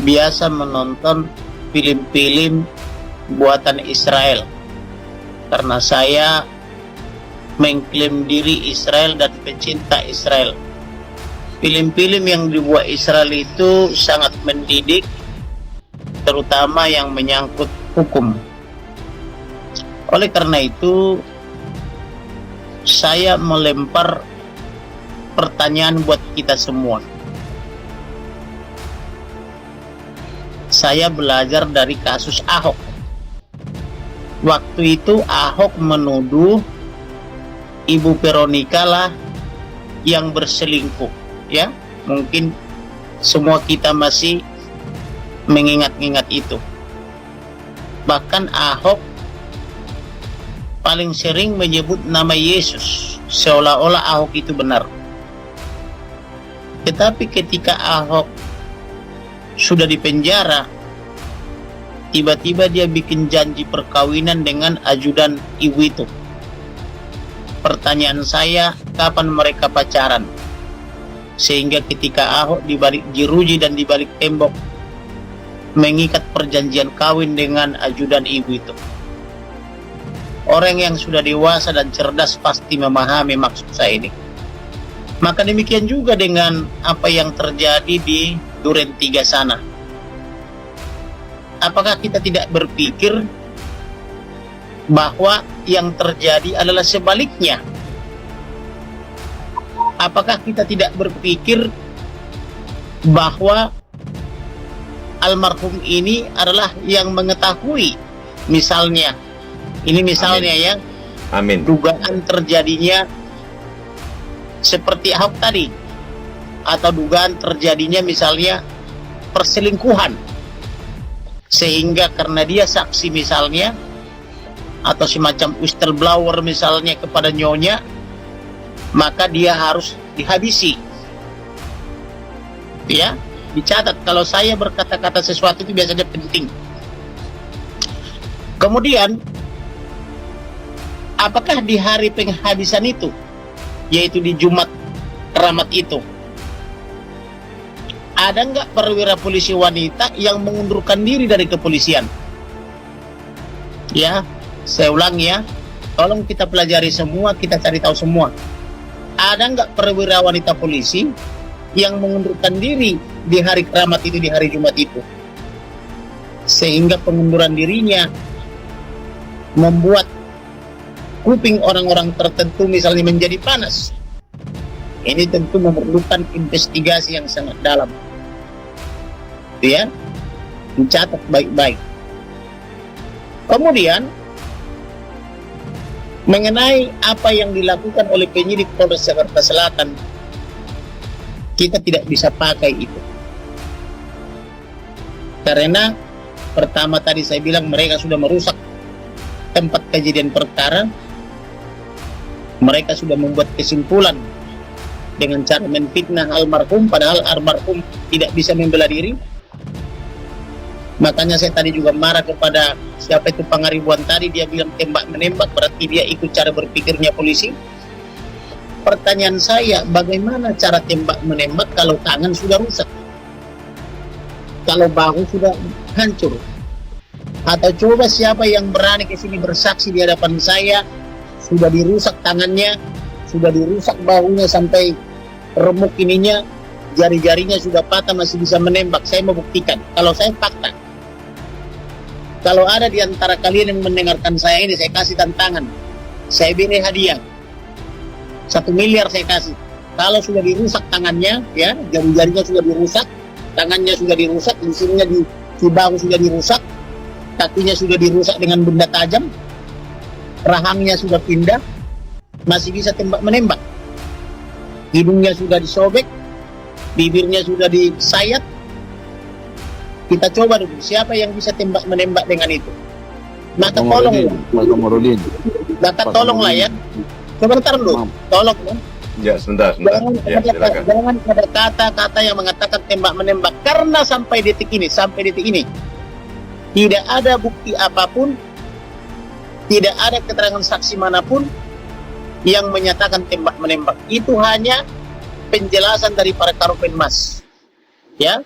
biasa menonton film-film buatan Israel karena saya mengklaim diri Israel dan pencinta Israel. Film-film yang dibuat Israel itu sangat mendidik, terutama yang menyangkut hukum. Oleh karena itu, saya melempar pertanyaan buat kita semua. Saya belajar dari kasus Ahok. Waktu itu Ahok menuduh Ibu Veronica lah yang berselingkuh, ya. Mungkin semua kita masih mengingat-ingat itu. Bahkan Ahok paling sering menyebut nama Yesus, seolah-olah Ahok itu benar. Tetapi ketika Ahok sudah di penjara, tiba-tiba dia bikin janji perkawinan dengan ajudan ibu itu. Pertanyaan saya, kapan mereka pacaran? Sehingga ketika Ahok dibalik jeruji dan dibalik tembok mengikat perjanjian kawin dengan ajudan ibu itu. Orang yang sudah dewasa dan cerdas pasti memahami maksud saya ini. Maka demikian juga dengan apa yang terjadi di Duren 3 sana. Apakah kita tidak berpikir bahwa yang terjadi adalah sebaliknya? Apakah kita tidak berpikir bahwa almarhum ini adalah yang mengetahui, misalnya, ini misalnya Amin. Ya, Amin. Dugaan terjadinya seperti Ahok tadi, atau dugaan terjadinya misalnya perselingkuhan, sehingga karena dia saksi misalnya, atau semacam whistleblower misalnya kepada nyonya, maka dia harus dihabisi. Ya, dicatat kalau saya berkata-kata sesuatu itu biasanya penting. Kemudian, apakah di hari penghabisan itu, yaitu di Jumat Keramat itu, ada nggak perwira polisi wanita yang mengundurkan diri dari kepolisian? Ya, saya ulang ya, tolong kita pelajari semua, kita cari tahu semua. Ada nggak perwira wanita polisi yang mengundurkan diri di hari keramat itu, di hari Jumat itu? Sehingga pengunduran dirinya membuat kuping orang-orang tertentu misalnya menjadi panas. Ini tentu memerlukan investigasi yang sangat dalam. Ya, dicatat baik-baik. Kemudian, mengenai apa yang dilakukan oleh penyidik Polres Jakarta Selatan, kita tidak bisa pakai itu. Karena pertama tadi saya bilang mereka sudah merusak tempat kejadian perkara. Mereka sudah membuat kesimpulan dengan cara menfitnah almarhum, padahal almarhum tidak bisa membela diri. Makanya saya tadi juga marah kepada siapa itu Pangaribuan tadi, dia bilang tembak-menembak, berarti dia ikut cara berpikirnya polisi. Pertanyaan saya, bagaimana cara tembak-menembak kalau tangan sudah rusak? Kalau bahu sudah hancur? Atau coba siapa yang berani ke sini bersaksi di hadapan saya, sudah dirusak tangannya, sudah dirusak bahunya sampai remuk ininya, jari-jarinya sudah patah, masih bisa menembak. Saya mau buktikan. Kalau saya fakta. Kalau ada di antara kalian yang mendengarkan saya ini, saya kasih tantangan. Saya beri hadiah. 1 miliar saya kasih. Kalau sudah dirusak tangannya, ya, jari-jarinya sudah dirusak, tangannya sudah dirusak, mesinnya di bahu sudah dirusak, kakinya sudah dirusak dengan benda tajam, rahangnya sudah pindah, masih bisa tembak-menembak. Hidungnya sudah disobek, bibirnya sudah disayat. Kita coba dulu, siapa yang bisa tembak-menembak dengan itu? Maka tolonglah ya. Sebentar dulu, tolong ya. Ya, sebentar. Jangan ada kata-kata yang mengatakan tembak-menembak, karena sampai detik ini tidak ada bukti apapun, tidak ada keterangan saksi manapun yang menyatakan tembak-menembak. Itu hanya penjelasan dari para Karopenmas. ya